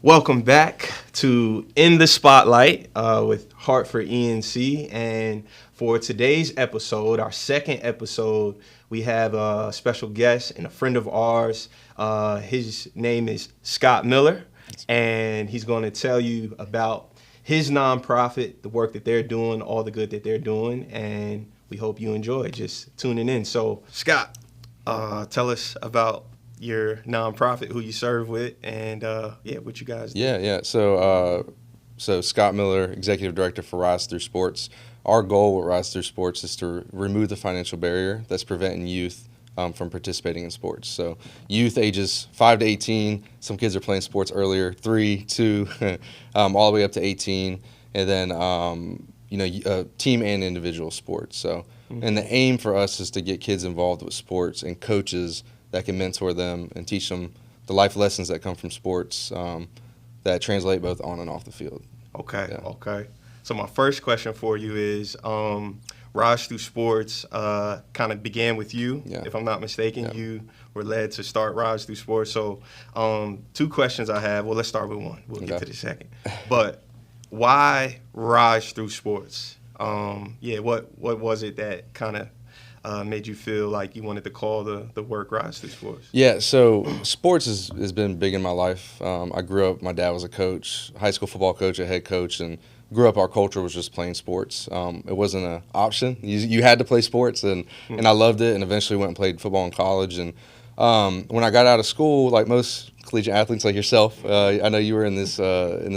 Welcome back to In the Spotlight with Hartford ENC. And for today's episode, our second episode, we have a special guest and a friend of ours. His name is Scott Miller, and he's going to tell you about his nonprofit, the work that they're doing, all the good that they're doing, and we hope you enjoy just tuning in. So, Scott, tell us about your nonprofit, who you serve with, and what you guys do. Yeah. So Scott Miller, Executive Director for Rise Through Sports. Our goal with Rise Through Sports is to remove the financial barrier that's preventing youth from participating in sports. So youth ages 5 to 18, some kids are playing sports earlier, 3, 2, all the way up to 18, and then team and individual sports. So, and the aim for us is to get kids involved with sports and coaches that can mentor them and teach them the life lessons that come from sports that translate both on and off the field. Okay. So my first question for you is, Rise Through Sports kind of began with you, if I'm not mistaken. Yeah. You were led to start Rise Through Sports. So two questions I have. Well, let's start with one. We'll get to the second. But why Rise Through Sports? What was it that kind of made you feel like you wanted to call the work Rise Through Sports? Yeah, so sports has been big in my life. I grew up, my dad was a coach, high school football coach, a head coach, and grew up, our culture was just playing sports. It wasn't an option. You had to play sports, and I loved it, and eventually went and played football in college. And when I got out of school, like most collegiate athletes like yourself, I know you were in this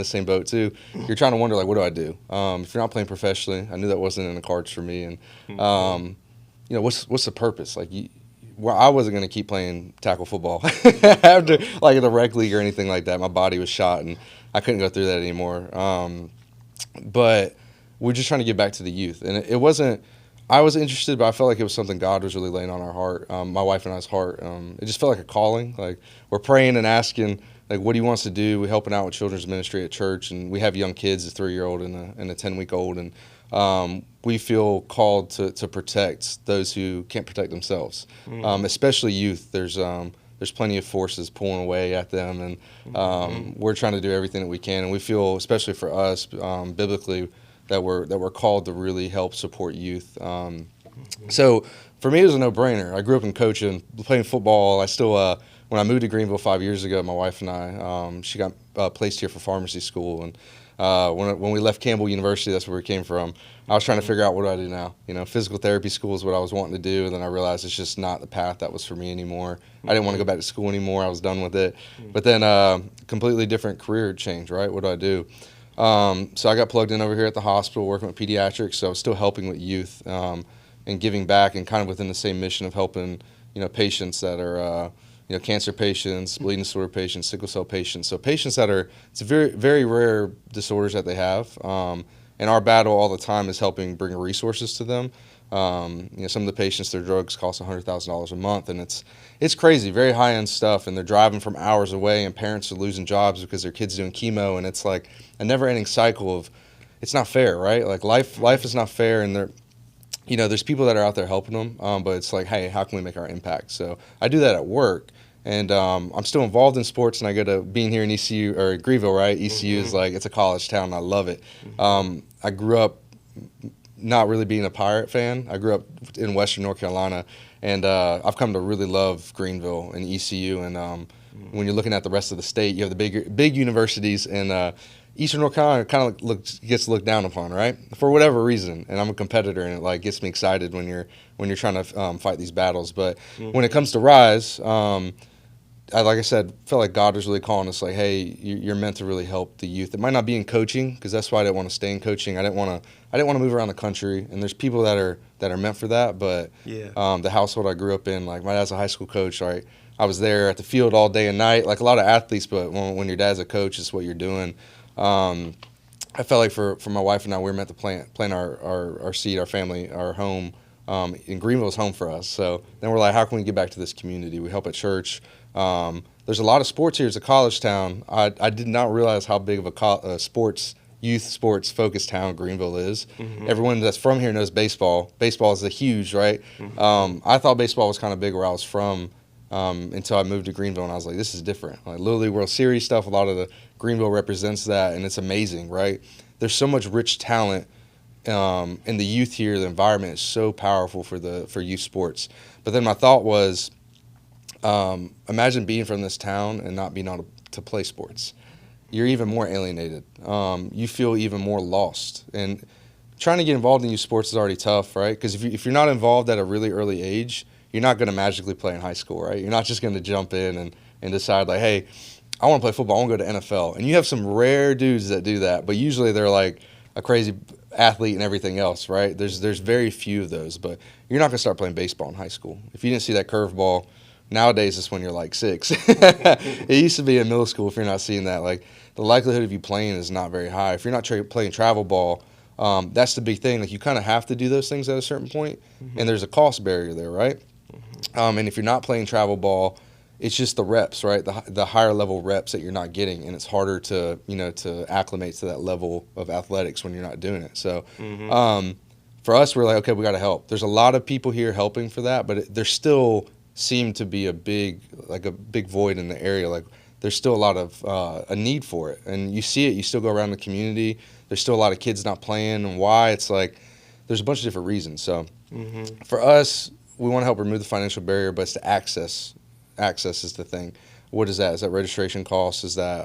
same boat too. You're trying to wonder, like, what do I do? If you're not playing professionally, I knew that wasn't in the cards for me. And what's the purpose? Like, I wasn't going to keep playing tackle football after, like, in the rec league or anything like that. My body was shot, and I couldn't go through that anymore. But we're just trying to get back to the youth. And it wasn't – I was interested, but I felt like it was something God was really laying on our heart, my wife and I's heart. It just felt like a calling. Like, we're praying and asking, like, what he wants to do. We're helping out with children's ministry at church, and we have young kids, a 3-year-old and a 10-week-old, and we feel called to protect those who can't protect themselves, especially youth. There's plenty of forces pulling away at them, and we're trying to do everything that we can. And we feel, especially for us, biblically, that we're called to really help support youth. So for me, it was a no-brainer. I grew up in coaching, playing football. I still, when I moved to Greenville 5 years ago, my wife and I, she got placed here for pharmacy school, and when we left Campbell University, that's where we came from, I was trying to figure out, what do I do now? Physical therapy school is what I was wanting to do, and then I realized it's just not the path that was for me anymore. I didn't want to go back to school anymore. I was done with it. But then completely different career change, right? What do I do? So I got plugged in over here at the hospital working with pediatrics, so I was still helping with youth and giving back, and kind of within the same mission of helping patients that are cancer patients, bleeding disorder patients, sickle cell patients. So patients that it's very, very rare disorders that they have. And our battle all the time is helping bring resources to them. Some of the patients, their drugs cost $100,000 a month, and it's crazy, very high-end stuff, and they're driving from hours away, and parents are losing jobs because their kids doing chemo, and it's like a never-ending cycle of, it's not fair, right? Like, life is not fair, and there's people that are out there helping them, but it's like, hey, how can we make our impact? So I do that at work. And I'm still involved in sports, and I go to being here in ECU, or Greenville, right? ECU is like, it's a college town, and I love it. I grew up not really being a Pirate fan. I grew up in Western North Carolina, and I've come to really love Greenville and ECU. And when you're looking at the rest of the state, you have the big universities, and Eastern North Carolina kind of gets looked down upon, right? For whatever reason. And I'm a competitor, and it like gets me excited when you're trying to fight these battles. But when it comes to Rise, like I said, felt like God was really calling us, like, hey, you're meant to really help the youth. It might not be in coaching, because that's why I didn't want to stay in coaching. I didn't want to move around the country, and there's people that are meant for that. But the household I grew up in, like, my dad's a high school coach, right? I was there at the field all day and night, like a lot of athletes. But when your dad's a coach, it's what you're doing. I felt like for my wife and I, we were meant to plant our seed, our family, our home. And Greenville is home for us. So then we're like, how can we get back to this community? We help at church. There's a lot of sports here. It's a college town. I did not realize how big of a youth sports focused town Greenville is. Everyone that's from here knows baseball. Baseball is huge, right? I thought baseball was kind of big where I was from. until I moved to Greenville, and I was like, this is different. Like Little League World Series stuff, a lot of the Greenville represents that, and it's amazing, right? There's so much rich talent in the youth here. The environment is so powerful for youth sports. But then my thought was, imagine being from this town and not being able to play sports. You're even more alienated. You feel even more lost. And trying to get involved in youth sports is already tough, right? Because if you're not involved at a really early age, you're not going to magically play in high school, right? You're not just going to jump in and decide like, hey, I want to play football. I want to go to NFL. And you have some rare dudes that do that, but usually they're like a crazy athlete and everything else, right? There's very few of those, but you're not going to start playing baseball in high school. If you didn't see that curveball, nowadays it's when you're like 6. It used to be in middle school if you're not seeing that. Like the likelihood of you playing is not very high. If you're not playing travel ball, that's the big thing. Like you kind of have to do those things at a certain point, and there's a cost barrier there, right? And if you're not playing travel ball, it's just the reps, right? The higher level reps that you're not getting, and it's harder to to acclimate to that level of athletics when you're not doing it. So, for us, we're like, okay, we got to help. There's a lot of people here helping for that, but there still seemed to be a big void in the area. Like there's still a lot of a need for it, and you see it. You still go around the community. There's still a lot of kids not playing, and why? It's like there's a bunch of different reasons. So, for us, we want to help remove the financial barrier, but it's to access. Access is the thing. What is that? Is that registration costs? Is that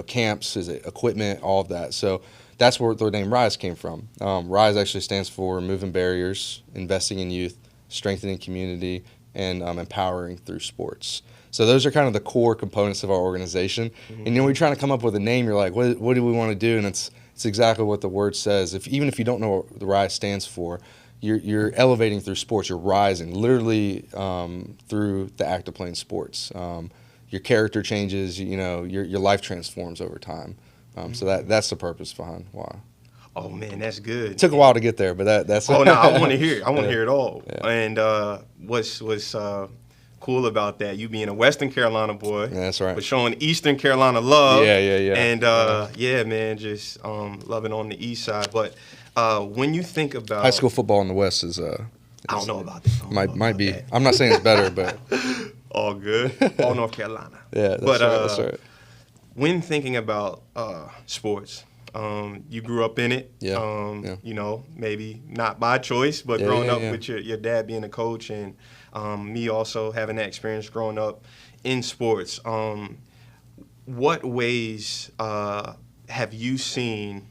camps? Is it equipment? All of that. So that's where the name RISE came from. RISE actually stands for Removing Barriers, Investing in Youth, Strengthening Community, and Empowering Through Sports. So those are kind of the core components of our organization. And when you're trying to come up with a name, you're like, what do we want to do? And it's exactly what the word says. Even if you don't know what the RISE stands for, you're elevating through sports. You're rising, literally through the act of playing sports. Your character changes. Your life transforms over time. So that's the purpose behind why. Oh man, that's good. It took a while to get there, but that's. Oh no, I want to hear it. I want to hear it all. Yeah. And what's cool about that, you being a Western Carolina boy, Yeah, that's right. but showing Eastern Carolina love. Yeah. And man, just loving on the East side. But when you think about high school football in the West is I don't know about this. might be. That. I'm not saying it's better, but all good. All North Carolina. Yeah, that's right. When thinking about sports, you grew up in it. Yeah. Maybe not by choice, but growing up with your dad being a coach, and me also having that experience growing up in sports. What ways have you seen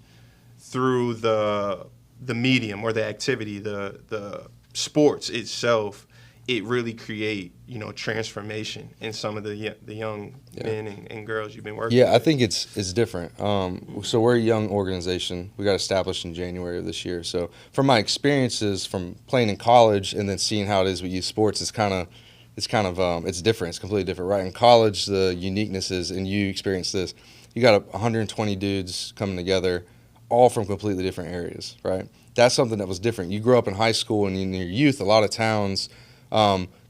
through the medium or the activity, the sports itself, it really create transformation in some of the young men and girls you've been working with? I think it's different. So we're a young organization. We got established in January of this year. So from my experiences from playing in college and then seeing how it is with youth sports, it's different. It's completely different, right? In college, the uniqueness is, and you experience this, you got 120 dudes coming together, all from completely different areas, right? That's something that was different. You grew up in high school and in your youth, a lot of towns,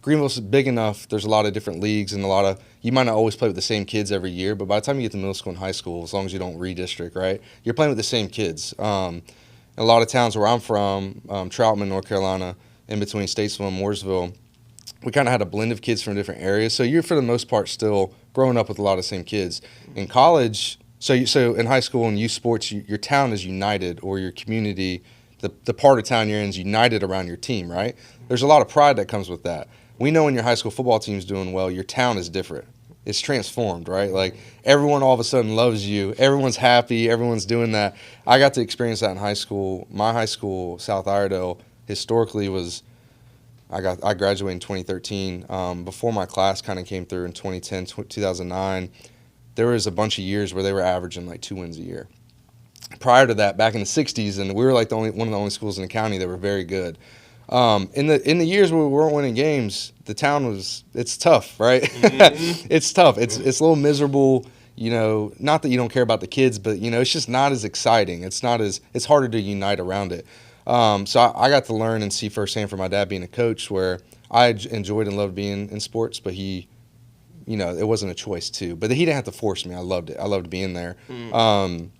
Greenville's big enough, there's a lot of different leagues and you might not always play with the same kids every year, but by the time you get to middle school and high school, as long as you don't redistrict, right, you're playing with the same kids. In a lot of towns where I'm from, Troutman, North Carolina, in between Statesville and Mooresville, we kind of had a blend of kids from different areas. So you're, for the most part, still growing up with a lot of the same kids. In college, so in high school and youth sports, your town is united, or your community, the part of town you're in is united around your team, right? There's a lot of pride that comes with that. We know when your high school football team's doing well, your town is different. It's transformed, right? Like everyone all of a sudden loves you. Everyone's happy. Everyone's doing that. I got to experience that in high school. My high school, South Iredell, historically was, I graduated in 2013. Before my class kind of came through in 2010, 2009, there was a bunch of years where they were averaging like 2 wins a year. Prior to that, back in the 60s, and we were like one of the only schools in the county that were very good. In the years where we weren't winning games, the town it's tough, right? Mm-hmm. It's tough. It's a little miserable, not that you don't care about the kids, but it's just not as exciting. It's harder to unite around it. So I got to learn and see firsthand from my dad being a coach, where I enjoyed and loved being in sports, but he, it wasn't a choice too. But he didn't have to force me. I loved it. I loved being there. Mm.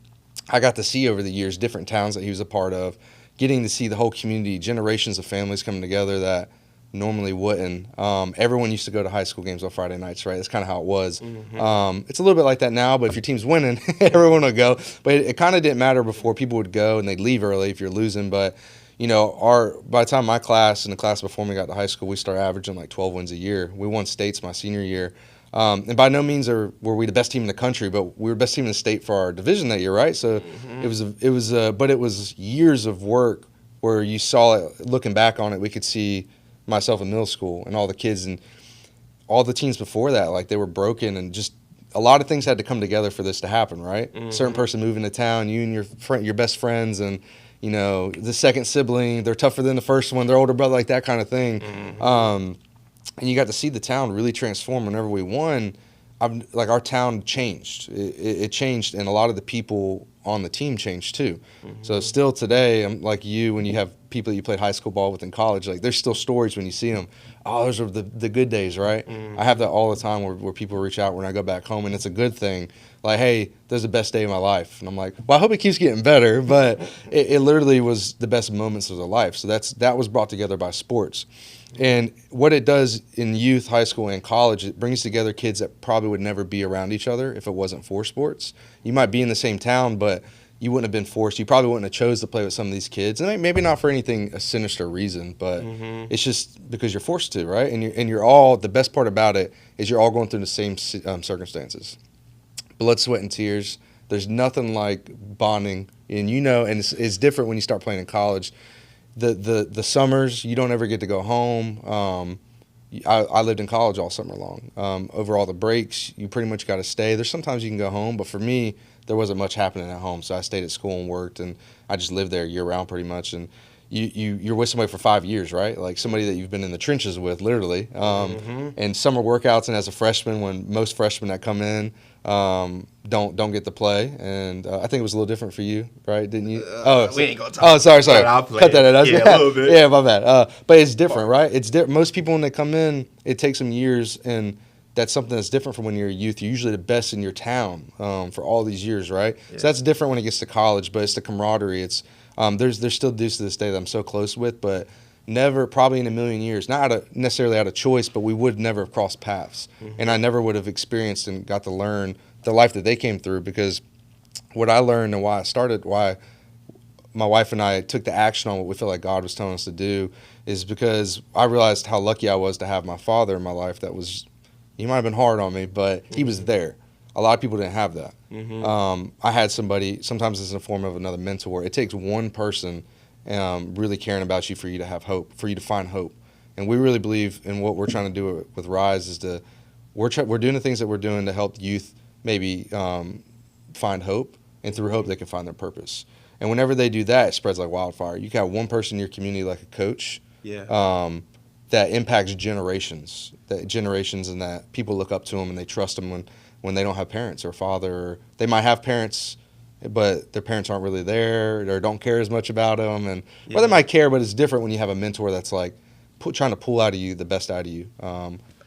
I got to see over the years different towns that he was a part of, getting to see the whole community, generations of families coming together that normally wouldn't. Everyone used to go to high school games on Friday nights, right? That's kind of how it was. It's a little bit like that now, but if your team's winning, everyone will go. But it kind of didn't matter before. People would go and they'd leave early if you're losing. But, by the time my class and the class before me got to high school, we started averaging like 12 wins a year. We won states my senior year. And by no means were we the best team in the country, but we were the best team in the state for our division that year, right? So but it was years of work where you saw it. Looking back on it, we could see myself in middle school and all the kids and all the teams before that, like they were broken, and just a lot of things had to come together for this to happen, right? Certain person moving to town, you and your best friends, and the second sibling, they're tougher than the first one, their older brother, like that kind of thing. And you got to see the town really transform whenever we won. Our town changed. It changed, and a lot of the people on the team changed too. So still today, I'm like you, when you have people that you played high school ball with in college, like there's still stories when you see them. Oh, those are the good days, right? I have that all the time where people reach out when I go back home, and it's a good thing. Like, hey, this is the best day of my life. And I'm like, well, I hope it keeps getting better, but it literally was the best moments of their life. So that was brought together by sports. And what it does in youth, high school, and college, it brings together kids that probably would never be around each other if it wasn't for sports. You might be in the same town, but you wouldn't have been forced. You probably wouldn't have chose to play with some of these kids, and maybe not for a sinister reason, but it's just because you're forced to, right? And you're all, the best part about it is you're all going through the same circumstances. Blood, sweat, and tears. There's nothing like bonding, and and it's different when you start playing in college. The summers, you don't ever get to go home. I lived in college all summer long. Over all the breaks, you pretty much got to stay. There's sometimes you can go home, but for me, there wasn't much happening at home, so I stayed at school and worked, and I just lived there year round pretty much. And you're with somebody for 5 years, right? Like somebody that you've been in the trenches with, literally. And summer workouts, and as a freshman, when most freshmen that come in don't get to play, and I think it was a little different for you, right? Didn't you? We ain't gonna talk. Oh, sorry. Cut that out. Yeah, a little bit. Yeah, my bad. But it's different, right? It's most people when they come in, it takes them years, and that's something that's different from when you're a youth. You're usually the best in your town for all these years, right? Yeah. So that's different when it gets to college, but it's the camaraderie. It's there's still dudes to this day that I'm so close with, but never, probably in a million years, not necessarily out of choice, but we would never have crossed paths. And I never would have experienced and got to learn the life that they came through, because what I learned and why my wife and I took the action on what we feel like God was telling us to do, is because I realized how lucky I was to have my father in my life. He might have been hard on me, but he was there. A lot of people didn't have that. I had somebody, sometimes it's in the form of another mentor. It takes one person really caring about you for you to have hope, for you to find hope. And we really believe in what we're trying to do with Rise is we're doing the things that we're doing to help youth maybe find hope, and through hope they can find their purpose. And whenever they do that, it spreads like wildfire. You can have one person in your community like a coach that impacts generations, and that people look up to them and they trust them when they don't have parents or father. Or they might have parents, but their parents aren't really there or don't care as much about them. Or they might care, but it's different when you have a mentor that's like trying to pull out of you the best out of you.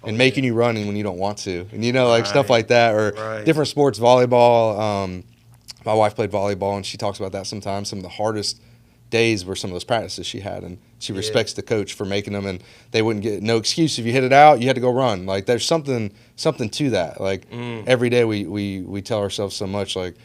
And making you run when you don't want to, and stuff like that, or different sports, volleyball. My wife played volleyball, and she talks about that sometimes. Some of the hardest days were some of those practices she had, and she respects the coach for making them, and they wouldn't get no excuse if you hit it out, you had to go run. Like there's something to that. Like every day we tell ourselves so much, like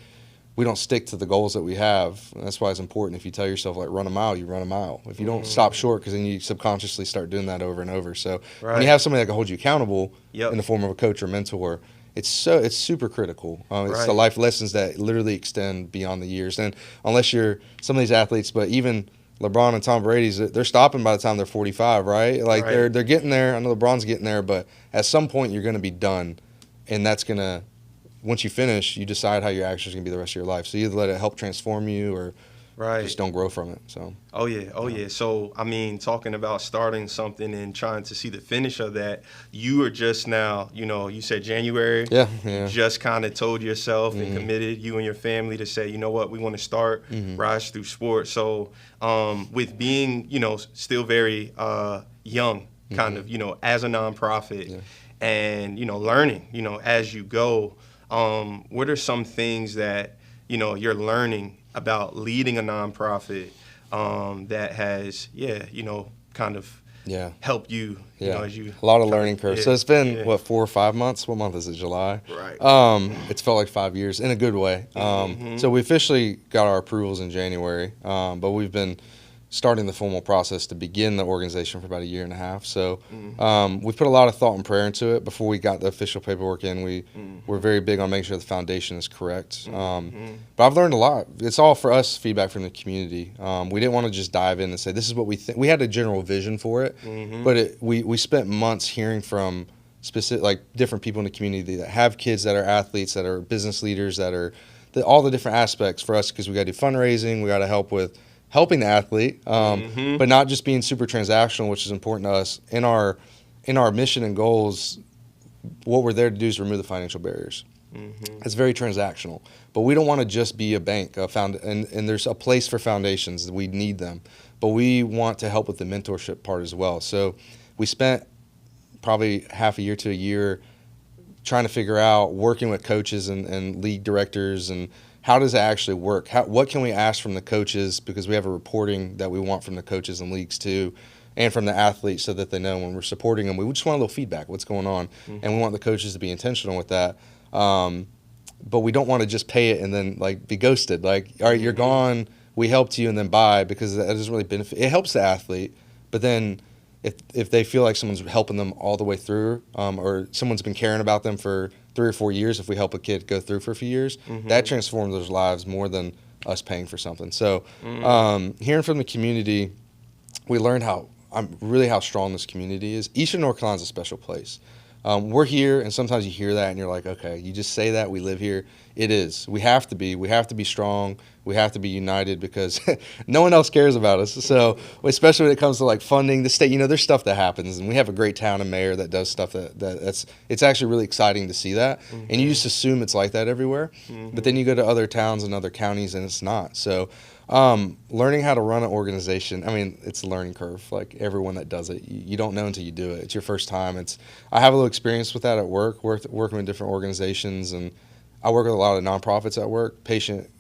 we don't stick to the goals that we have. And that's why it's important. If you tell yourself like run a mile, you run a mile. If you don't stop short, because then you subconsciously start doing that over and over. So when you have somebody that can hold you accountable in the form of a coach or mentor, it's super critical. It's the life lessons that literally extend beyond the years. And unless you're some of these athletes, but even LeBron and Tom Brady's, they're stopping by the time they're 45, right? Like they're getting there. I know LeBron's getting there, but at some point you're going to be done, and that's going to, once you finish, you decide how your actions are going to be the rest of your life. So you either let it help transform you or just don't grow from it. So. Oh, yeah. So, I mean, talking about starting something and trying to see the finish of that, you are just now, you said January. Yeah. Just kind of told yourself and committed, you and your family, to say, you know what, we want to start Rise Through Sport. So with being, still very young, kind of, as a nonprofit and, learning, as you go, what are some things that, you're learning about leading a nonprofit that has, kind of Yeah. help you, you know, as you a lot of learning curve. So it's been what, 4 or 5 months? What month is it? July. Right. It's felt like 5 years in a good way. So we officially got our approvals in January, but we've been starting the formal process to begin the organization for about a year and a half. So we put a lot of thought and prayer into it before we got the official paperwork in. We're very big on making sure the foundation is correct. But I've learned a lot. It's all for us feedback from the community. We didn't want to just dive in and say this is what we think. We had a general vision for it, but we spent months hearing from specific, like, different people in the community that have kids that are athletes, that are business leaders, that are all the different aspects for us, because we got to do fundraising, we got to help with helping the athlete, but not just being super transactional, which is important to us. In our mission and goals, what we're there to do is remove the financial barriers. It's very transactional, but we don't want to just be a bank, and there's a place for foundations. We need them, but we want to help with the mentorship part as well. So we spent probably half a year to a year trying to figure out, working with coaches and league directors, and how does it actually work? What can we ask from the coaches, because we have a reporting that we want from the coaches and leagues too, and from the athletes, so that they know when we're supporting them. We just want a little feedback, what's going on, and we want the coaches to be intentional with that. But we don't want to just pay it and then, like, be ghosted. Like, all right, you're gone, we helped you, and then bye, because that doesn't really benefit. It helps the athlete, but then if they feel like someone's helping them all the way through, or someone's been caring about them for 3 or 4 years, if we help a kid go through for a few years, that transforms their lives more than us paying for something. So hearing from the community, we learned how strong this community is. Eastern North Carolina is a special place. We're here, and sometimes you hear that and you're like, okay, you just say that, we live here. It is. We have to be strong. We have to be united, because no one else cares about us. So especially when it comes to, like, funding the state, you know, there's stuff that happens, and we have a great town and mayor that does stuff it's actually really exciting to see that. And you just assume it's like that everywhere. But then you go to other towns and other counties and it's not. So learning how to run an organization, I mean, it's a learning curve. Like, everyone that does it, you don't know until you do it. It's your first time. I have a little experience with that at work, working with different organizations, and I work with a lot of nonprofits at work, patient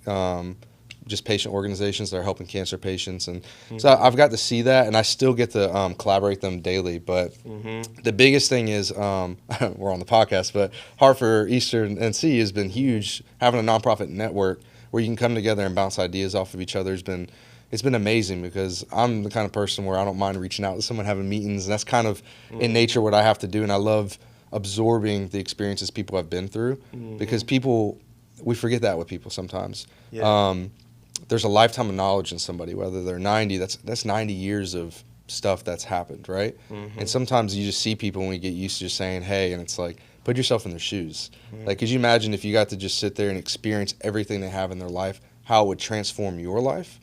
organizations that are helping cancer patients, and so I've got to see that, and I still get to collaborate them daily. But the biggest thing is, we're on the podcast, but Hartford Eastern NC has been huge. Having a nonprofit network where you can come together and bounce ideas off of each other it's been amazing, because I'm the kind of person where I don't mind reaching out to someone, having meetings, and that's kind of in nature what I have to do. And I love absorbing the experiences people have been through, because we forget that with people sometimes. There's a lifetime of knowledge in somebody, whether they're 90, that's 90 years of stuff that's happened, right? And sometimes you just see people and we get used to just saying, hey, and it's like, put yourself in their shoes. Like, could you imagine if you got to just sit there and experience everything they have in their life, how it would transform your life?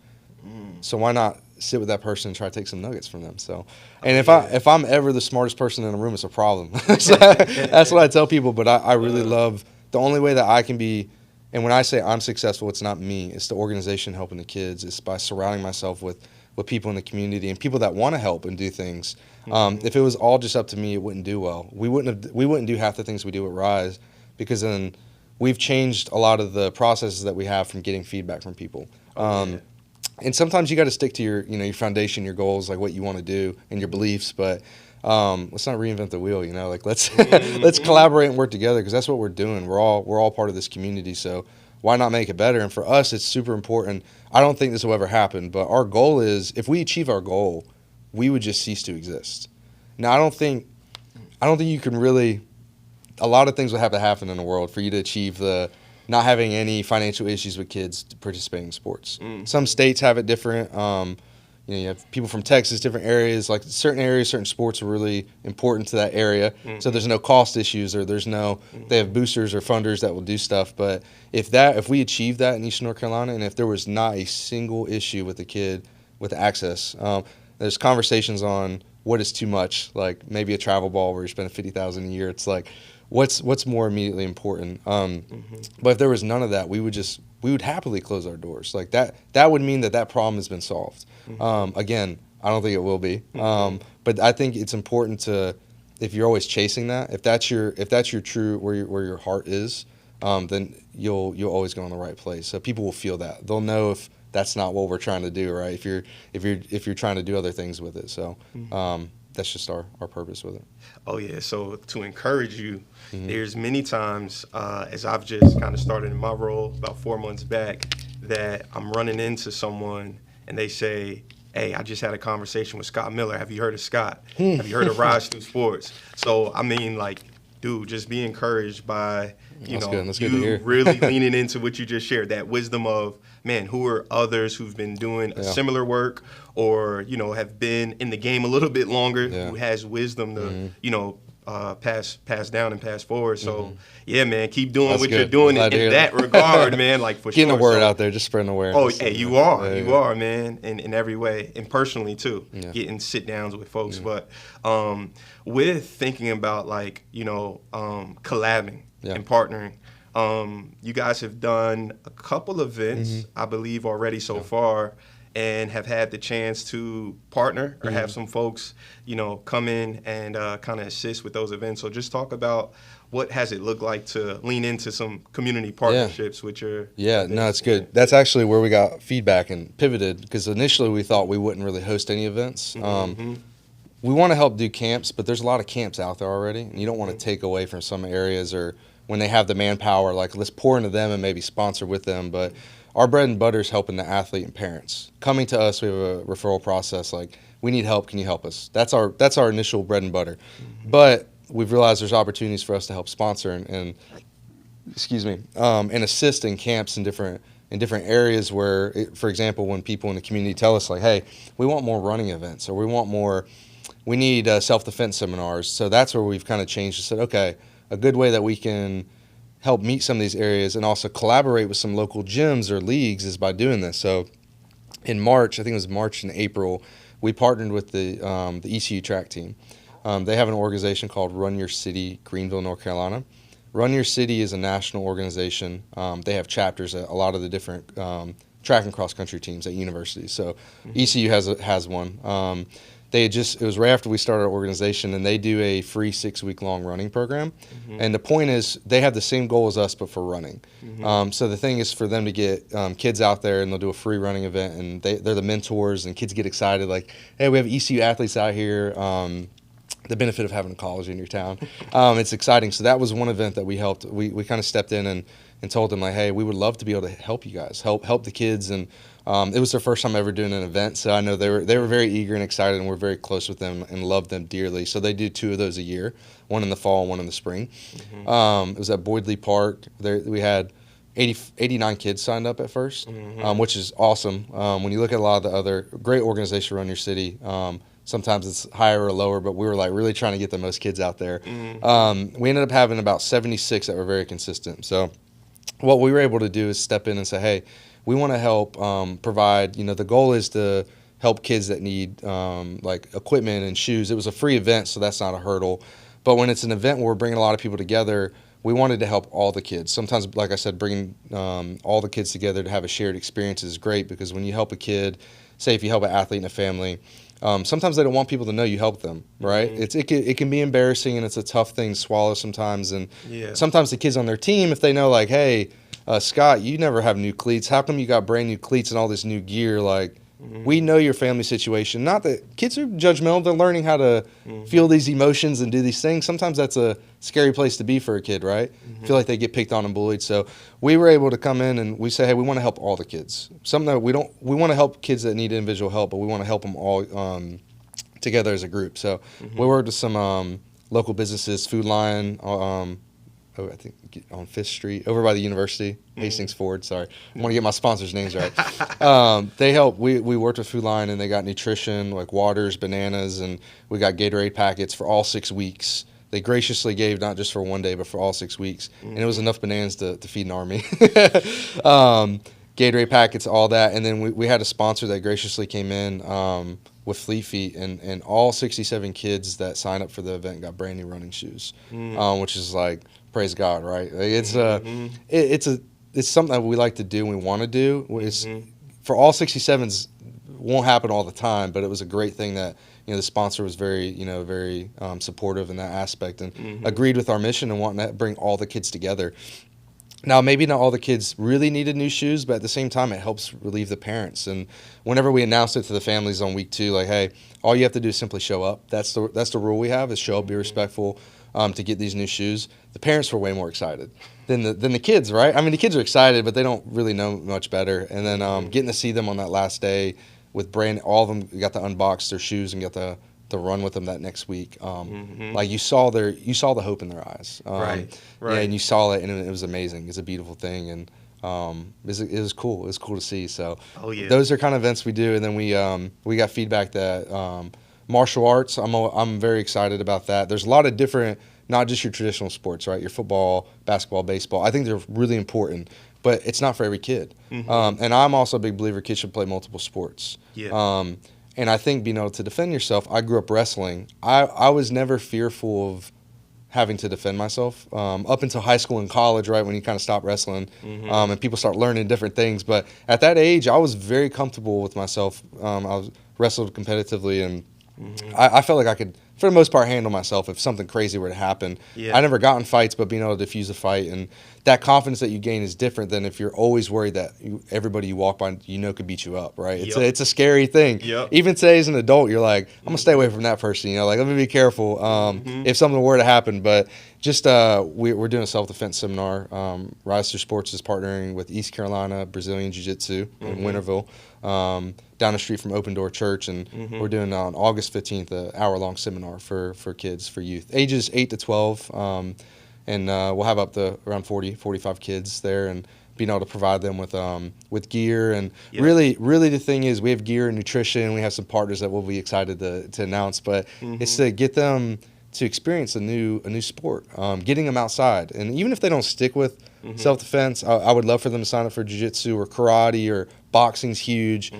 So why not sit with that person and try to take some nuggets from them? So, and if I'm ever the smartest person in the room, it's a problem. So that's what I tell people. But I really love, the only way that I can be, and when I say I'm successful, it's not me, it's the organization helping the kids. It's by surrounding myself with people in the community and people that want to help and do things. If it was all just up to me, it wouldn't do well. We wouldn't do half the things we do at Rise, because then we've changed a lot of the processes that we have from getting feedback from people. And sometimes you got to stick to your foundation, your goals, like what you want to do and your beliefs. But let's not reinvent the wheel. Like, let's collaborate and work together, because that's what we're doing. We're all part of this community. So why not make it better? And for us, it's super important. I don't think this will ever happen, but our goal is, if we achieve our goal, we would just cease to exist. Now, I don't think you can really. A lot of things would have to happen in the world for you to achieve the not having any financial issues with kids participating in sports. Some states have it different. You have people from Texas, different areas. Like, certain areas, certain sports are really important to that area. So there's no cost issues, or they have boosters or funders that will do stuff. But if we achieve that in Eastern North Carolina, and if there was not a single issue with the kid with access, there's conversations on what is too much. Like, maybe a travel ball where you're spending $50,000 a year. It's like, what's more immediately important? But if there was none of that, we would happily close our doors. Like, that would mean that problem has been solved. Again, I don't think it will be. But I think it's important to, if you're always chasing that, if that's your true where your heart is, then you'll always go in the right place. So people will feel that. They'll know if that's not what we're trying to do, right? If you're trying to do other things with it. So that's just our purpose with it. Oh yeah. So to encourage you, there's many times as I've just kind of started in my role about 4 months back that I'm running into someone and they say, "Hey, I just had a conversation with Scott Miller. Have you heard of Scott? Have you heard of Rise Through Sports?" So I mean, like, dude, just be encouraged by That's good to you hear. really leaning into what you just shared, that wisdom of, man, who are others who've been doing a similar work or, have been in the game a little bit longer, who has wisdom to, pass down and pass forward. So, yeah, man, keep doing That's what good. you're doing Glad to in hear that that. regard, man, like for Getting sure. the word So, out there, just spreading awareness. oh, hey, you are. Yeah, You are, man, in every way. And personally, too, getting sit-downs with folks. But with thinking about, like, collabing and partnering, you guys have done a couple events, I believe, already so far, and have had the chance to partner or have some folks, come in and kind of assist with those events. So just talk about what has it looked like to lean into some community partnerships with your No, it's good. That's actually where we got feedback and pivoted, because initially we thought we wouldn't really host any events. We want to help do camps, but there's a lot of camps out there already, and you don't want to take away from some areas, or when they have the manpower, like, let's pour into them and maybe sponsor with them. But our bread and butter is helping the athlete and parents. Coming to us, we have a referral process, like, we need help, can you help us? That's our initial bread and butter. But we've realized there's opportunities for us to help sponsor and assist in camps in different areas where, for example, when people in the community tell us, like, hey, we want more running events, or we need self-defense seminars. So that's where we've kind of changed and said, okay, a good way that we can help meet some of these areas and also collaborate with some local gyms or leagues is by doing this. So in March, I think it was March and April, we partnered with the ECU track team. They have an organization called Run Your City, Greenville, North Carolina. Run Your City is a national organization. They have chapters at a lot of the different track and cross country teams at universities. So ECU has one. It was right after we started our organization, and they do a free 6-week-long running program. And the point is, they have the same goal as us, but for running. So the thing is for them to get kids out there, and they'll do a free running event, and they're the mentors, and kids get excited, like, hey, we have ECU athletes out here. The benefit of having a college in your town. It's exciting. So that was one event that we helped. We kind of stepped in and told them, like, hey, we would love to be able to help you guys, help the kids. And it was their first time ever doing an event, so I know they were very eager and excited, and we're very close with them and love them dearly. So they do 2 of those a year, one in the fall and one in the spring. It was at Boydley Park. We had 89 kids signed up at first, which is awesome. When you look at a lot of the other great organizations around your city, sometimes it's higher or lower, but we were like really trying to get the most kids out there. We ended up having about 76 that were very consistent. So what we were able to do is step in and say, hey, we want to help provide, the goal is to help kids that need like equipment and shoes. It was a free event, so that's not a hurdle. But when it's an event where we're bringing a lot of people together, we wanted to help all the kids. Sometimes, like I said, bringing all the kids together to have a shared experience is great, because when you help a kid, say if you help an athlete in a family, sometimes they don't want people to know you helped them, right? It can be embarrassing, and it's a tough thing to swallow sometimes. And sometimes the kids on their team, if they know, like, hey, Scott, you never have new cleats. How come you got brand new cleats and all this new gear? Like, we know your family situation. Not that kids are judgmental. They're learning how to feel these emotions and do these things. Sometimes that's a scary place to be for a kid, right? Feel like they get picked on and bullied. So we were able to come in and we say, hey, we want to help all the kids. Something that we want to help kids that need individual help, but we want to help them all together as a group. So we worked with some local businesses, Food Lion, I think on 5th Street, over by the university, Hastings Ford, sorry. I want to get my sponsors' names right. They helped. We worked with Food Lion, and they got nutrition, like waters, bananas, and we got Gatorade packets for all 6 weeks. They graciously gave not just for one day, but for all 6 weeks. And it was enough bananas to feed an army. Gatorade packets, all that. And then we had a sponsor that graciously came in with Fleet Feet, and all 67 kids that signed up for the event got brand new running shoes, which is like, praise God, right? Like it's something that we like to do and we want to do. It's, for all 67s, won't happen all the time, but it was a great thing that the sponsor was very supportive in that aspect, and agreed with our mission and wanting to bring all the kids together. Now, maybe not all the kids really needed new shoes, but at the same time, it helps relieve the parents. And whenever we announced it to the families on week 2, like, hey, all you have to do is simply show up. That's the rule we have, is show up, be respectful, to get these new shoes. The parents were way more excited than the kids, right? I mean, the kids are excited, but they don't really know much better. And then getting to see them on that last day with all of them got to unbox their shoes and got to run with them that next week. Like you saw the hope in their eyes. Right. Yeah, and you saw it, and it was amazing. It's a beautiful thing, and it was cool. It was cool to see. So those are kind of events we do, and then we got feedback that martial arts. I'm very excited about that. There's a lot of different, not just your traditional sports, right? Your football, basketball, baseball. I think they're really important, but it's not for every kid. And I'm also a big believer kids should play multiple sports. Yeah. And I think being able to defend yourself, I grew up wrestling. I was never fearful of having to defend myself up until high school and college, right, when you kind of stop wrestling and people start learning different things. But at that age, I was very comfortable with myself. I was wrestled competitively, and I felt like I could, for the most part, handle myself if something crazy were to happen. Yeah. I never got in fights, but being able to defuse a fight, and that confidence that you gain is different than if you're always worried that everybody you walk by could beat you up, right? It's a scary thing. Yep. Even today as an adult, you're like, I'm going to stay away from that person, like, let me be careful if something were to happen. But just we're doing a self-defense seminar. Rise Through Sports is partnering with East Carolina Brazilian Jiu-Jitsu in Winterville, down the street from Open Door Church, and we're doing on August 15th an hour-long seminar for kids, for youth, ages 8 to 12, and we'll have up to around 40, 45 kids there, and being able to provide them with gear. And really the thing is, we have gear and nutrition. We have some partners that we'll be excited to announce, but it's to get them to experience a new sport, getting them outside. And even if they don't stick with self-defense, I would love for them to sign up for jiu-jitsu or karate, or boxing's huge.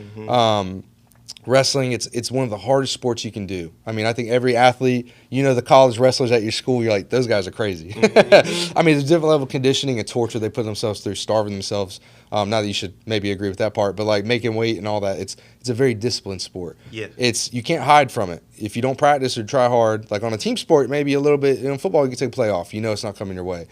Wrestling, it's one of the hardest sports you can do. I mean, I think every athlete, the college wrestlers at your school, you're like, those guys are crazy. I mean, there's a different level of conditioning and torture they put themselves through, starving themselves. Not that you should maybe agree with that part, but like making weight and all that, it's a very disciplined sport. Yeah. You can't hide from it. If you don't practice or try hard, like on a team sport, maybe a little bit, in football, you can take a play off. It's not coming your way.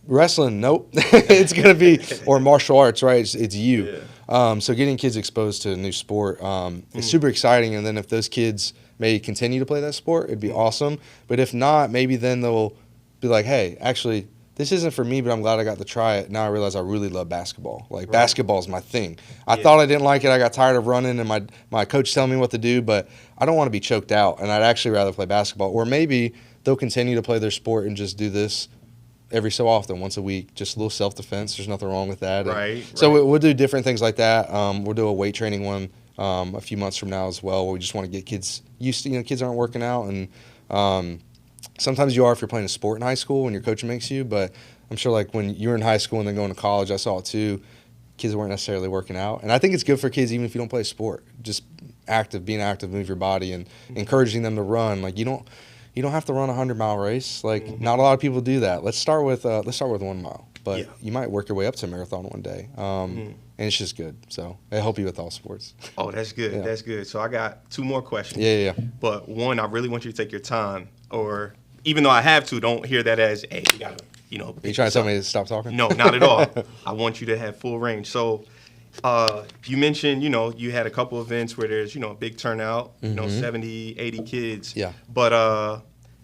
Wrestling, nope. It's going to be, or martial arts, right? It's you. Yeah. So getting kids exposed to a new sport is super exciting. And then if those kids may continue to play that sport, it'd be awesome. But if not, maybe then they'll be like, hey, actually, this isn't for me, but I'm glad I got to try it. Now I realize I really love basketball. Like, basketball is my thing. I thought I didn't like it. I got tired of running and my coach telling me what to do, but I don't want to be choked out, and I'd actually rather play basketball. Or maybe they'll continue to play their sport and just do this every so often, once a week, just a little self-defense. There's nothing wrong with that. So we'll do different things like that. We'll do a weight training one a few months from now as well, where we just want to get kids used to, kids aren't working out. And sometimes you are if you're playing a sport in high school and your coach makes you, but I'm sure like when you're in high school and then going to college, I saw it too, kids weren't necessarily working out. And I think it's good for kids even if you don't play a sport. Just being active, move your body, and encouraging them to run. Like you don't have to run a 100-mile race. Like not a lot of people do that. Let's start with 1 mile, but you might work your way up to a marathon one day. And it's just good. So I help you with all sports. Oh, that's good. Yeah. That's good. So I got 2 more questions. Yeah. But one, I really want you to take your time, or even though I have to, don't hear that as, hey, you gotta, Are you trying to tell me to stop talking? No, not at all. I want you to have full range. So you mentioned, you had a couple events where there's, a big turnout, 70, 80 kids. Yeah. But,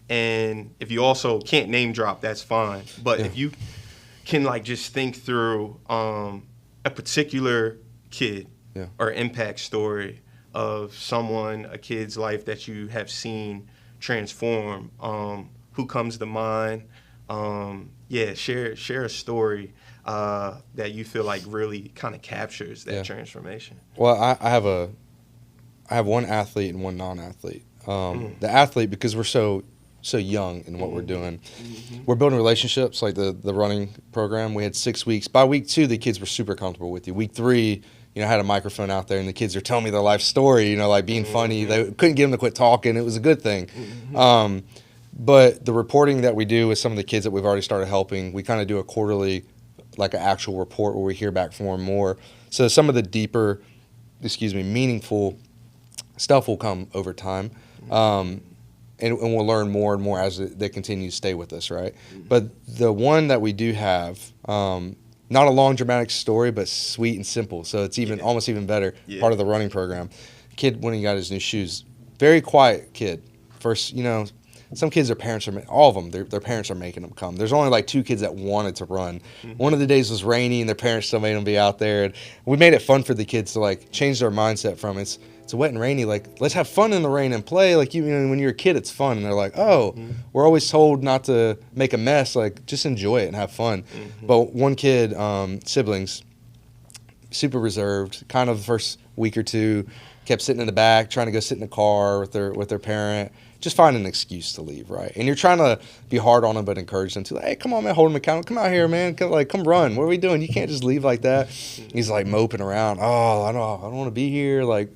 and if you also can't name drop, that's fine. But if you can just think through a particular kid or impact story of a kid's life that you have seen transform, who comes to mind? Share a story that you feel like really kind of captures that transformation. Well, I have one athlete and one non-athlete. The athlete, because we're so young in what we're doing, we're building relationships. Like the running program, we had 6 weeks. By week 2, the kids were super comfortable with you. Week 3, I had a microphone out there and the kids are telling me their life story, like being funny. They couldn't get them to quit talking. It was a good thing. But the reporting that we do with some of the kids that we've already started helping, we kind of do a quarterly, like an actual report where we hear back from them more. So some of the deeper, meaningful stuff will come over time. And we'll learn more and more as they continue to stay with us, right? But the one that we do have Not a long dramatic story, but sweet and simple. So it's even almost even better. Yeah. Part of the running program. Kid, when he got his new shoes, very quiet kid. First, some kids, their parents are all of them. Their parents are making them come. There's only like 2 kids that wanted to run. One of the days was rainy, and their parents still made them be out there. And we made it fun for the kids to like change their mindset from it's wet and rainy. Like, let's have fun in the rain and play. Like, when you're a kid, it's fun. And they're like, oh, we're always told not to make a mess. Like, just enjoy it and have fun. But one kid, siblings, super reserved. Kind of the first week or 2, kept sitting in the back, trying to go sit in the car with their parent. Just find an excuse to leave, right? And you're trying to be hard on them, but encourage them to, like, hey, come on, man, hold them accountable. Come out here, man. Come run. What are we doing? You can't just leave like that. He's like moping around. Oh, I don't want to be here. Like,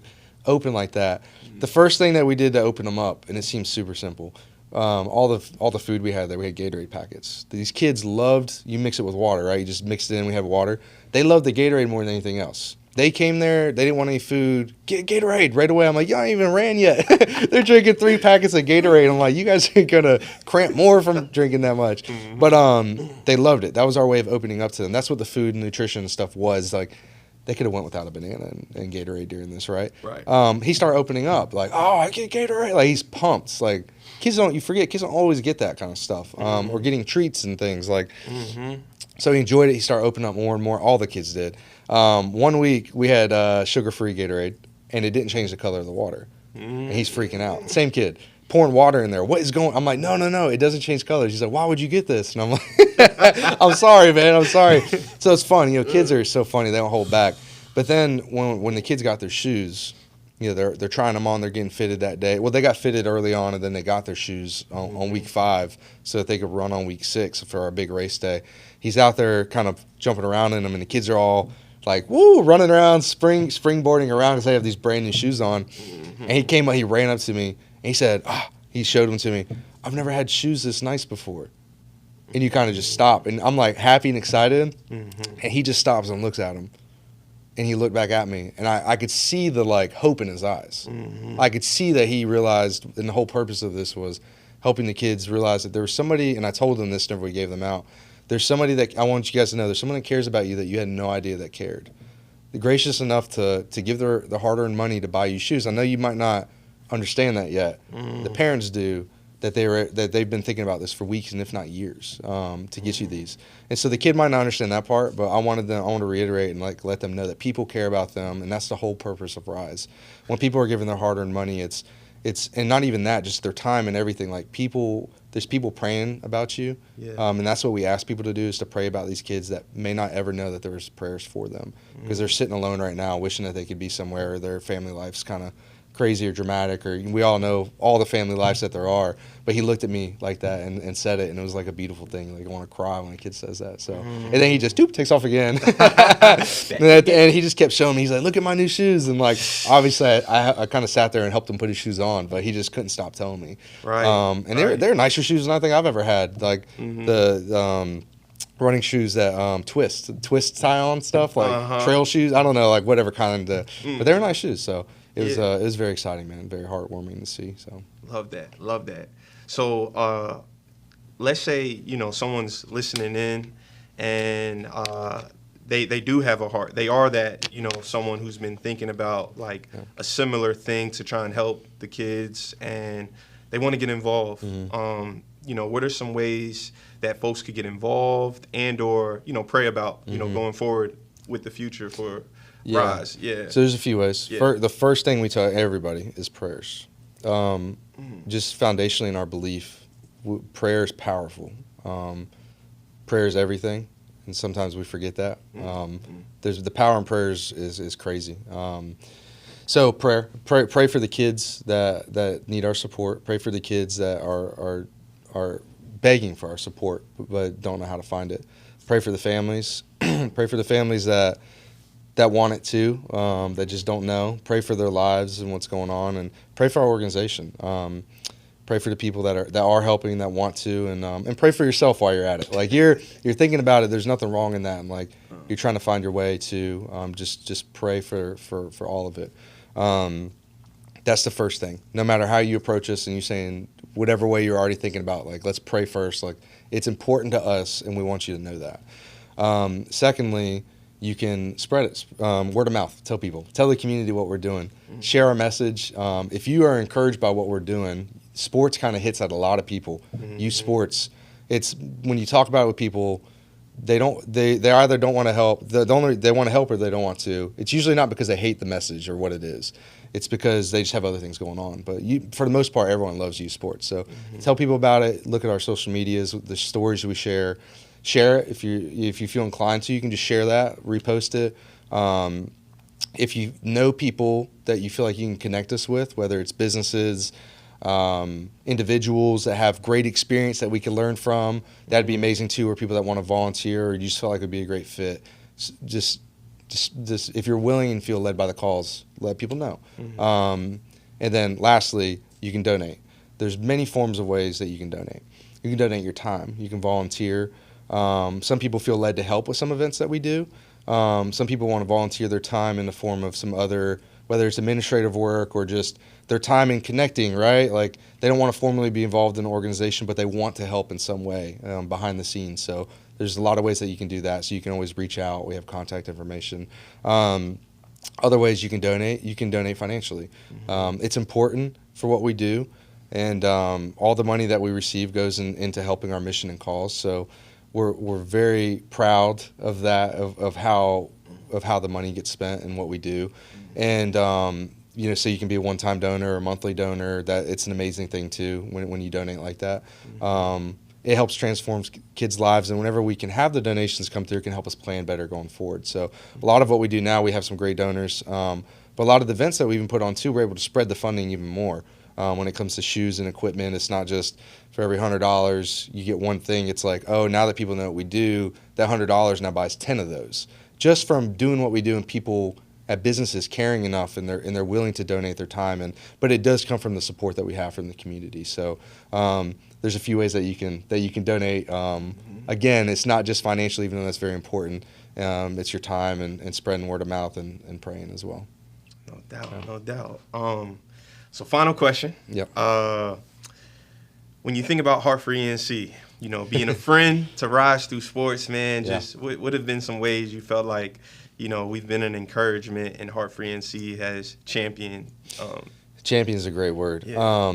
open like that. The first thing that we did to open them up, and it seems super simple, all the food we had there, we had Gatorade packets. These kids loved, you mix it with water, right? You just mix it in, we have water. They loved the Gatorade more than anything else. They came there, they didn't want any food. Get Gatorade right away. I'm like, y'all ain't even ran yet. They're drinking 3 packets of Gatorade. I'm like, you guys are gonna cramp more from drinking that much. But they loved it. That was our way of opening up to them. That's what the food and nutrition and stuff was. Like, they could have went without a banana and Gatorade during this, right? Right. He started opening up, like, oh, I get Gatorade. Like, he's pumped. Like, kids don't always get that kind of stuff. Or getting treats and things. Like, so he enjoyed it. He started opening up more and more. All the kids did. 1 week, we had sugar-free Gatorade, and it didn't change the color of the water. And he's freaking out. Same kid. Pouring water in there. What is going on? I'm like, no, it doesn't change colors. He's like, why would you get this? And I'm like, I'm sorry, man. I'm sorry. So it's fun. Kids are so funny. They don't hold back. But then when the kids got their shoes, they're trying them on. They're getting fitted that day. Well, they got fitted early on, and then they got their shoes on week 5 so that they could run on week 6 for our big race day. He's out there kind of jumping around in them, and the kids are all like, woo, running around, springboarding around because they have these brand new shoes on. And he came up, he ran up to me, and he said, he showed them to me, I've never had shoes this nice before. And you kind of just stop. And I'm like happy and excited, and he just stops and looks at him. And he looked back at me, and I could see the like hope in his eyes. I could see that he realized, and the whole purpose of this was helping the kids realize that there was somebody, and I told them this whenever we gave them out, there's somebody that I want you guys to know, there's someone that cares about you that you had no idea that cared. They're gracious enough to give the hard-earned money to buy you shoes. I know you might not understand that yet. The parents do, that they've been thinking about this for weeks and if not years to get you these. And so the kid might not understand that part, but I want to reiterate and like let them know that people care about them, and that's the whole purpose of Rise. When people are giving their hard-earned money, it's and not even that, just their time and everything. Like there's people praying about you, and that's what we ask people to do, is to pray about these kids that may not ever know that there's prayers for them, because they're sitting alone right now, wishing that they could be somewhere, or their family life's kind of crazy or dramatic, or we all know all the family lives that there are. But he looked at me like that and said it, and it was like a beautiful thing. Like, I want to cry when a kid says that. So, and then he just takes off again. And at the end, he just kept showing me. He's like, "Look at my new shoes," and like obviously I kind of sat there and helped him put his shoes on, but he just couldn't stop telling me. Right. And they're nicer shoes than I think I've ever had. Like the running shoes that twist tie on stuff, like trail shoes. I don't know, like whatever kind of, but they're nice shoes. So. It was very exciting, man. Very heartwarming to see. So love that. So let's say someone's listening in, and they do have a heart. They are that someone who's been thinking about like a similar thing to try and help the kids, and they want to get involved. What are some ways that folks could get involved and or pray about going forward with the future for Rise? So there's a few ways. The first thing we tell everybody is prayers. Just foundationally in our belief, prayer is powerful. Prayer is everything, and sometimes we forget that. There's the power in prayers is crazy. So pray for the kids that need our support. Pray for the kids that are begging for our support but don't know how to find it. Pray for the families. Pray for the families that want it too, that just don't know. Pray for their lives and what's going on, and pray for our organization. Pray for the people that are helping, that want to, and pray for yourself while you're at it. Like you're thinking about it. There's nothing wrong in that, and like you're trying to find your way to just pray for all of it. That's the first thing. No matter how you approach this, and you're saying whatever way you're already thinking about, like let's pray first. Like it's important to us, and we want you to know that. Secondly, you can spread it, word of mouth. Tell the community what we're doing. Share our message. If you are encouraged by what we're doing, sports kind of hits at a lot of people. Youth sports. It's when you talk about it with people, they either don't want to help. They want to help or they don't want to. It's usually not because they hate the message or what it is. It's because they just have other things going on. But for the most part, everyone loves youth sports. So tell people about it. Look at our social medias, the stories we share. Share it if you feel inclined to. You can just share that, repost it. If you know people that you feel like you can connect us with, whether it's businesses, individuals that have great experience that we can learn from, that'd be amazing too. Or people that want to volunteer, or you just feel like it'd be a great fit. Just if you're willing and feel led by the calls, let people know. And then lastly, you can donate. There's many forms of ways that you can donate. You can donate your time. You can volunteer. Some people feel led to help with some events that we do. Some people want to volunteer their time in the form of some other, whether it's administrative work or just their time in connecting, right? Like they don't want to formally be involved in an organization, but they want to help in some way behind the scenes. So there's a lot of ways that you can do that. So you can always reach out. We have contact information. Other ways you can donate financially. It's important for what we do. And all the money that we receive goes into helping our mission and cause. So we're very proud of that, of how the money gets spent and what we do. And so you can be a one-time donor or a monthly donor. That it's an amazing thing too when you donate like that. It helps transform kids' lives, and whenever we can have the donations come through, it can help us plan better going forward. So a lot of what we do now, we have some great donors, but a lot of the events that we even put on too, we're able to spread the funding even more. When it comes to shoes and equipment, it's not just for every $100 you get one thing. It's like, oh, now that people know what we do, that $100 now buys 10 of those, just from doing what we do and people at businesses caring enough and they're willing to donate their time. But it does come from the support that we have from the community. So there's a few ways that you can donate. Again, it's not just financially, even though that's very important. It's your time and spreading word of mouth and praying as well. No doubt. So final question. Yep. When you think about Hartford ENC, being a friend to Raj through sports, man, just what have been some ways you felt like, we've been an encouragement and Hartford ENC has championed? Champion is a great word. Yeah.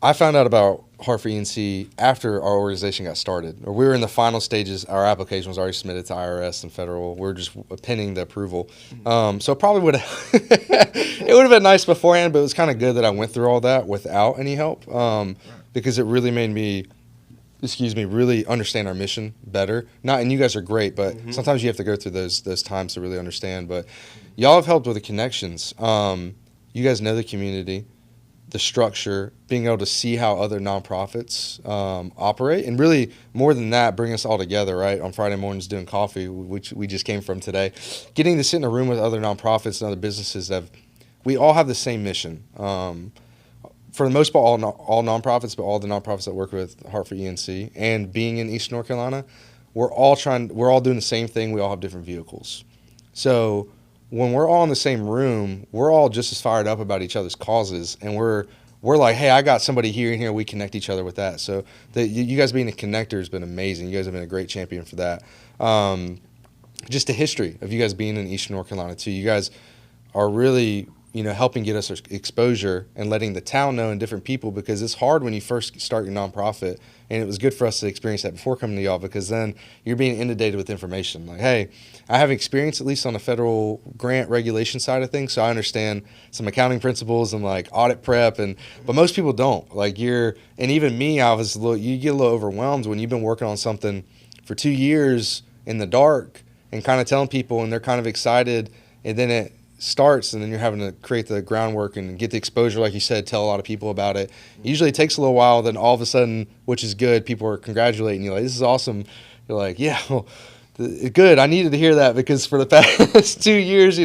I found out about Hartford ENC after our organization got started. Or we were in the final stages. Our application was already submitted to IRS and federal. We were just pending the approval. So it probably would have it would have been nice beforehand, but it was kind of good that I went through all that without any help because it really made me, really understand our mission better. And you guys are great, but sometimes you have to go through those times to really understand. But y'all have helped with the connections. You guys know the community, the structure, being able to see how other nonprofits operate, and really more than that, bring us all together, right? On Friday mornings doing coffee, which we just came from today, getting to sit in a room with other nonprofits and other businesses we all have the same mission. For the most part, all nonprofits, but all the nonprofits that work with Hartford ENC and being in Eastern North Carolina, we're all doing the same thing. We all have different vehicles. So when we're all in the same room, we're all just as fired up about each other's causes, and we're like, hey, I got somebody here and here. We connect each other with that. So you guys being a connector has been amazing. You guys have been a great champion for that. Just the history of you guys being in Eastern North Carolina too. You guys are really helping get us exposure and letting the town know and different people, because it's hard when you first start your nonprofit. And it was good for us to experience that before coming to y'all, because then you're being inundated with information. Like, hey, I have experience at least on the federal grant regulation side of things, so I understand some accounting principles and like audit prep, but most people don't. And even me, you get a little overwhelmed when you've been working on something for 2 years in the dark and kind of telling people, and they're kind of excited, and then it starts, and then you're having to create the groundwork and get the exposure, like you said, tell a lot of people about it. Usually it takes a little while, then all of a sudden, which is good, people are congratulating you, like, this is awesome. You're like, yeah, well, good, I needed to hear that, because for the past 2 years,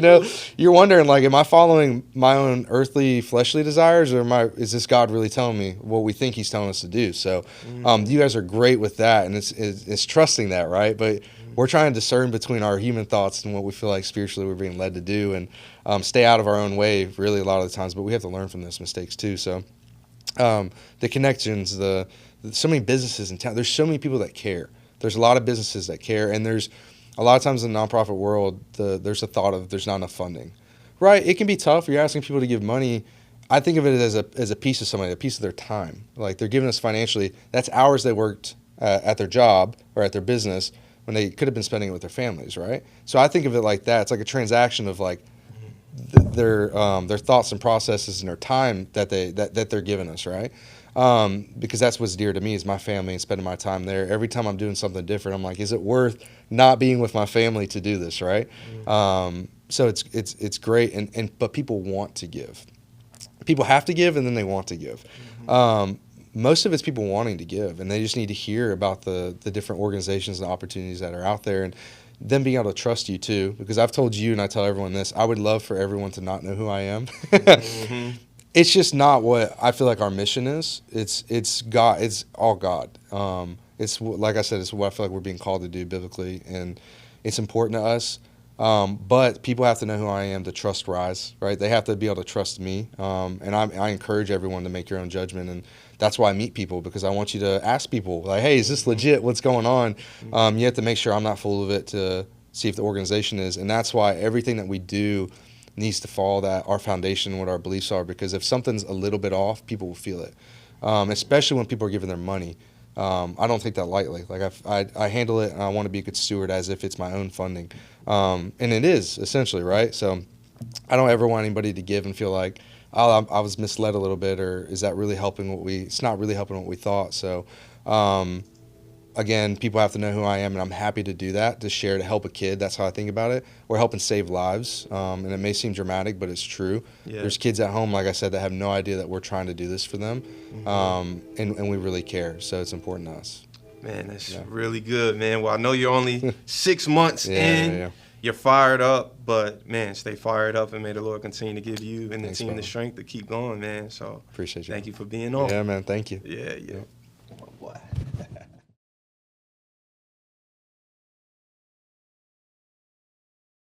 you're wondering, like, am I following my own earthly, fleshly desires, or is this God really telling me what we think he's telling us to do? So you guys are great with that, and it's trusting that, right? But we're trying to discern between our human thoughts and what we feel like spiritually we're being led to do, and stay out of our own way really a lot of the times, but we have to learn from those mistakes too. So the connections, so many businesses in town, there's so many people that care. There's a lot of businesses that care, and there's a lot of times in the nonprofit world, there's a thought of there's not enough funding, right? It can be tough. You're asking people to give money. I think of it as a piece of somebody, a piece of their time. Like they're giving us financially. That's hours they worked at their job or at their business when they could have been spending it with their families, right? So I think of it like that. It's like a transaction of like their thoughts and processes and their time that they're giving us, right? Because that's what's dear to me is my family and spending my time there. Every time I'm doing something different, I'm like, is it worth not being with my family to do this, right? So it's great, but people want to give. People have to give, and then they want to give. Most of it's people wanting to give, and they just need to hear about the different organizations and opportunities that are out there, and them being able to trust you too. Because I've told you, and I tell everyone this, I would love for everyone to not know who I am. It's just not what I feel like our mission is. It's God. It's all God. It's like I said, it's what I feel like we're being called to do biblically, and it's important to us. But people have to know who I am to trust Rise, right? They have to be able to trust me. And I encourage everyone to make your own judgment. And that's why I meet people, because I want you to ask people, like, hey, is this legit? What's going on? You have to make sure I'm not full of it to see if the organization is. And that's why everything that we do needs to follow that, our foundation, what our beliefs are. Because if something's a little bit off, people will feel it, especially when people are giving their money. I don't take that lightly. Like I handle it, and I want to be a good steward as if it's my own funding, and it is essentially, right? So I don't ever want anybody to give and feel like, oh, I was misled a little bit, or is that really helping it's not really helping what we thought. So again, people have to know who I am, and I'm happy to do that, to share, to help a kid. That's how I think about it. We're helping save lives, and it may seem dramatic, but it's true. Yeah. There's kids at home, like I said, that have no idea that we're trying to do this for them, and we really care, so it's important to us. Man, that's really good, man. Well, I know you're only 6 months in. Yeah. You're fired up, but, man, stay fired up, and may the Lord continue to give you and the team the strength to keep going, man. So appreciate you. Thank you for being on. Yeah, man, thank you. Yeah.